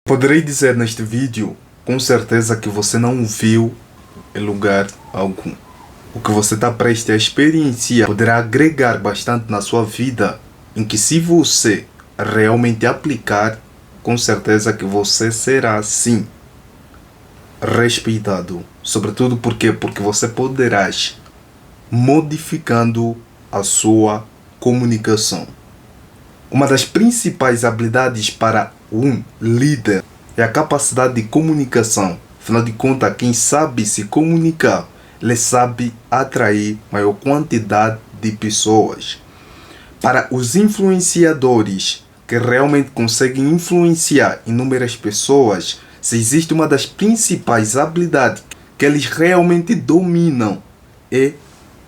Poderei dizer neste vídeo, com certeza que você não viu em lugar algum. O que você está prestes a experienciar poderá agregar bastante na sua vida, em que se você realmente aplicar, com certeza que você será sim respeitado. Sobretudo porque você poderás modificando a sua comunicação. Uma das principais habilidades para um líder é a capacidade de comunicação. Afinal de contas, quem sabe se comunicar, ele sabe atrair maior quantidade de pessoas. Para os influenciadores que realmente conseguem influenciar inúmeras pessoas, se existe uma das principais habilidades que eles realmente dominam, é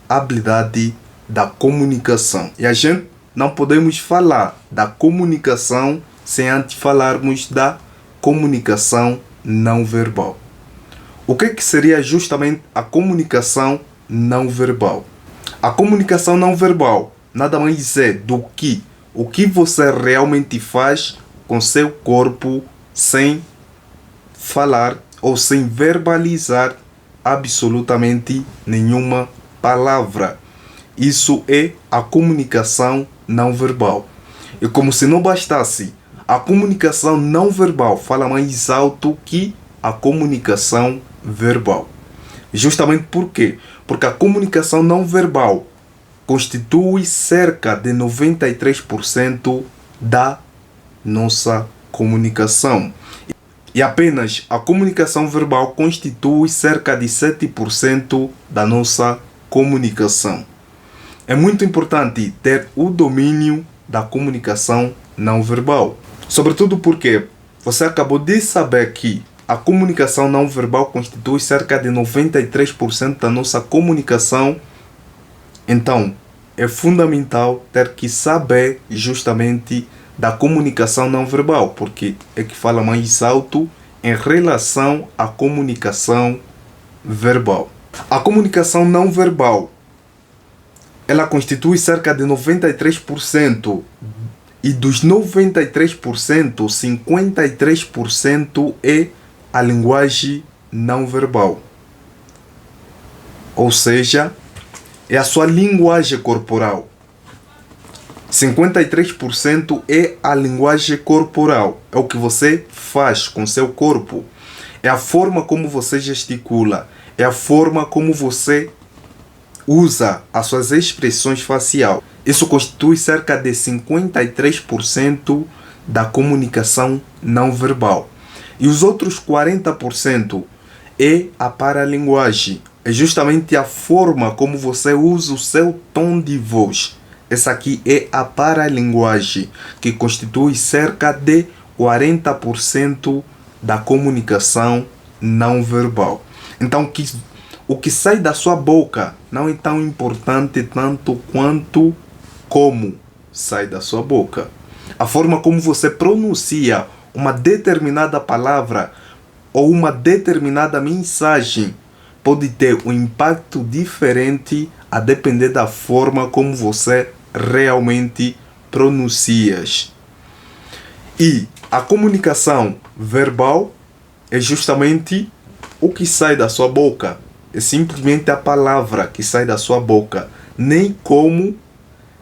a habilidade da comunicação. E a gente não podemos falar da comunicação sem antes falarmos da comunicação não verbal. O que seria justamente a comunicação não verbal? A comunicação não verbal nada mais é do que o que você realmente faz com seu corpo sem falar ou sem verbalizar absolutamente nenhuma palavra. Isso é a comunicação não verbal. E como se não bastasse, a comunicação não verbal fala mais alto que a comunicação verbal. Justamente por quê? Porque a comunicação não verbal constitui cerca de 93% da nossa comunicação. E apenas a comunicação verbal constitui cerca de 7% da nossa comunicação. É muito importante ter o domínio da comunicação não verbal. Sobretudo porque você acabou de saber que a comunicação não verbal constitui cerca de 93% da nossa comunicação. Então, é fundamental ter que saber justamente da comunicação não verbal, porque é que fala mais alto em relação à comunicação verbal. A comunicação não verbal, ela constitui cerca de 93%, e dos 93%, 53% é a linguagem não verbal. Ou seja, é a sua linguagem corporal. 53% é a linguagem corporal. É o que você faz com seu corpo. É a forma como você gesticula. É a forma como você usa as suas expressões faciais. Isso constitui cerca de 53% da comunicação não verbal. E os outros 40% é a paralinguagem. É justamente a forma como você usa o seu tom de voz. Essa aqui é a paralinguagem, que constitui cerca de 40% da comunicação não verbal. Então, o que sai da sua boca não é tão importante tanto quanto como sai da sua boca. A forma como você pronuncia uma determinada palavra ou uma determinada mensagem pode ter um impacto diferente a depender da forma como você realmente pronuncias. E a comunicação verbal é justamente o que sai da sua boca. É simplesmente a palavra que sai da sua boca. Nem como,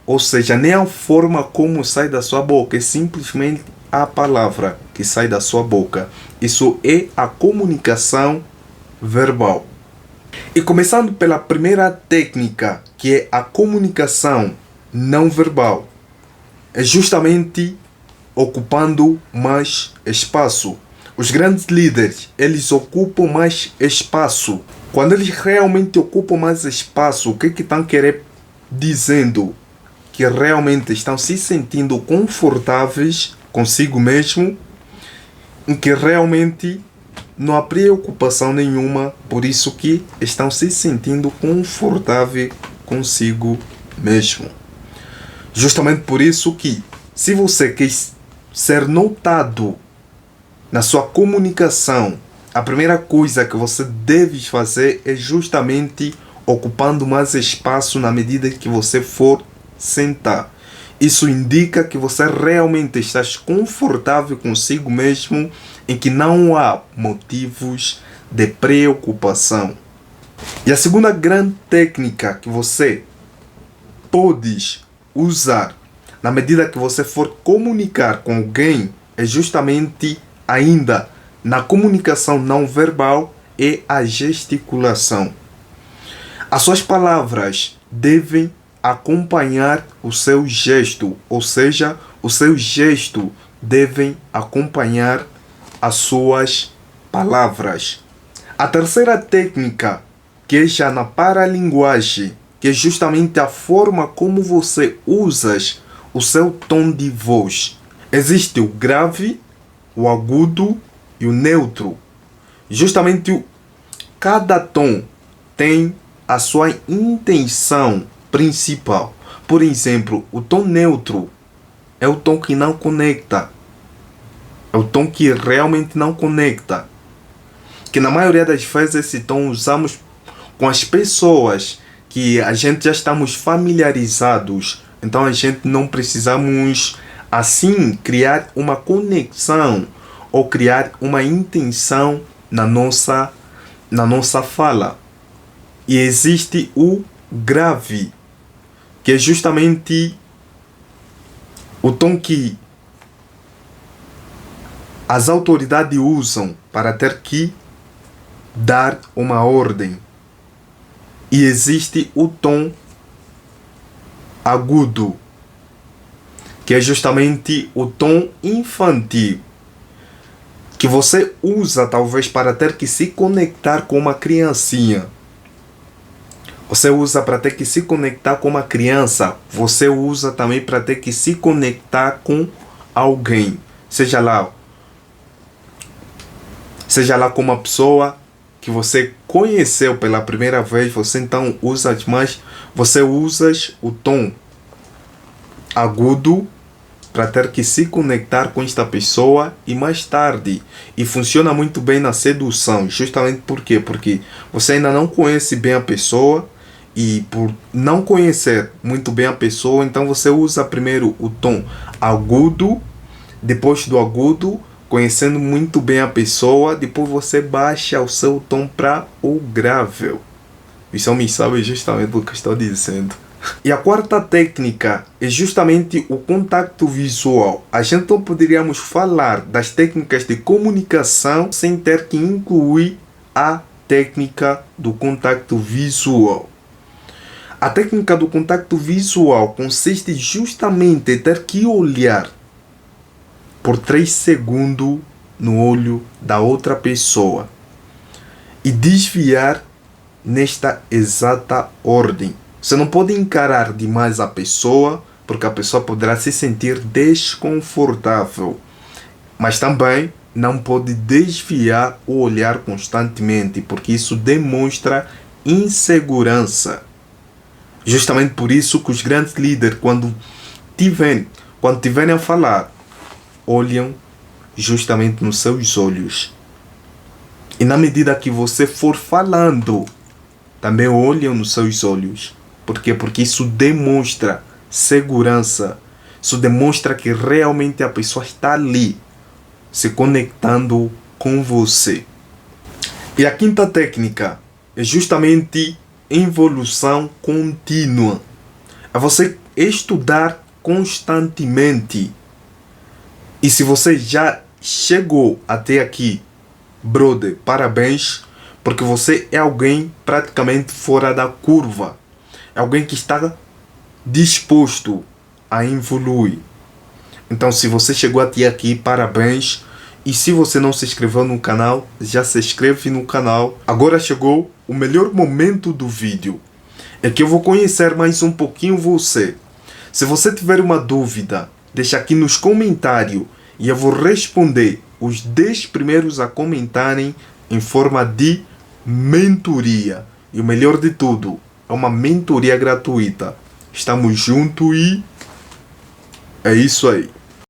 ou seja, nem a forma como sai da sua boca. É simplesmente a palavra que sai da sua boca. Isso é a comunicação verbal. E começando pela primeira técnica, que é a comunicação não verbal, é justamente ocupando mais espaço. Os grandes líderes, eles ocupam mais espaço. Quando eles realmente ocupam mais espaço, o que estão querendo dizendo? Que realmente estão se sentindo confortáveis consigo mesmo, em que realmente não há preocupação nenhuma, por isso que estão se sentindo confortáveis consigo mesmo. Justamente por isso que, se você quer ser notado na sua comunicação, a primeira coisa que você deve fazer é justamente ocupando mais espaço na medida que você for sentar. Isso indica que você realmente está confortável consigo mesmo em que não há motivos de preocupação. E a segunda grande técnica que você pode usar na medida que você for comunicar com alguém é justamente ainda na comunicação não verbal e a gesticulação. As suas palavras devem acompanhar o seu gesto, ou seja, o seu gesto devem acompanhar as suas palavras. A terceira técnica, que é já na paralinguagem, que é justamente a forma como você usa o seu tom de voz. Existe o grave, o agudo e o neutro. Justamente cada tom tem a sua intenção principal. Por exemplo, o tom neutro é o tom que não conecta. É o tom que realmente não conecta. Que na maioria das vezes esse tom usamos com as pessoas que a gente já estamos familiarizados. Então a gente não precisamos assim criar uma conexão ou criar uma intenção na nossa fala. E existe o grave, que é justamente o tom que as autoridades usam para ter que dar uma ordem. E existe o tom agudo, que é justamente o tom infantil, que você usa talvez para ter que se conectar com uma criancinha. Você usa para ter que se conectar com uma criança. Você usa também para ter que se conectar com alguém. Seja lá com uma pessoa que você conheceu pela primeira vez, você então usa mais, você usa o tom agudo para ter que se conectar com esta pessoa e mais tarde. E funciona muito bem na sedução, justamente por quê? Porque você ainda não conhece bem a pessoa e por não conhecer muito bem a pessoa, então você usa primeiro o tom agudo, depois do agudo, conhecendo muito bem a pessoa, depois você baixa o seu tom para o grave. Isso me sabe justamente o que estou dizendo. E a quarta técnica é justamente o contato visual. A gente não poderíamos falar das técnicas de comunicação sem ter que incluir a técnica do contato visual. A técnica do contato visual consiste justamente em ter que olhar por 3 segundos no olho da outra pessoa e desviar nesta exata ordem. Você não pode encarar demais a pessoa, porque a pessoa poderá se sentir desconfortável. Mas também não pode desviar o olhar constantemente, porque isso demonstra insegurança. Justamente por isso que os grandes líderes, quando tiverem a falar, olham justamente nos seus olhos. E na medida que você for falando, também olham nos seus olhos. Por quê? Porque isso demonstra segurança. Isso demonstra que realmente a pessoa está ali, se conectando com você. E a quinta técnica é justamente evolução contínua. É você estudar constantemente. E se você já chegou até aqui, brother, parabéns, porque você é alguém praticamente fora da curva. É alguém que está disposto a evoluir. Então, se você chegou até aqui, parabéns. E se você não se inscreveu no canal, já se inscreve no canal. Agora chegou o melhor momento do vídeo. É que eu vou conhecer mais um pouquinho você. Se você tiver uma dúvida, deixa aqui nos comentários e eu vou responder os 10 primeiros a comentarem em forma de mentoria. E o melhor de tudo, é uma mentoria gratuita. Estamos juntos e é isso aí.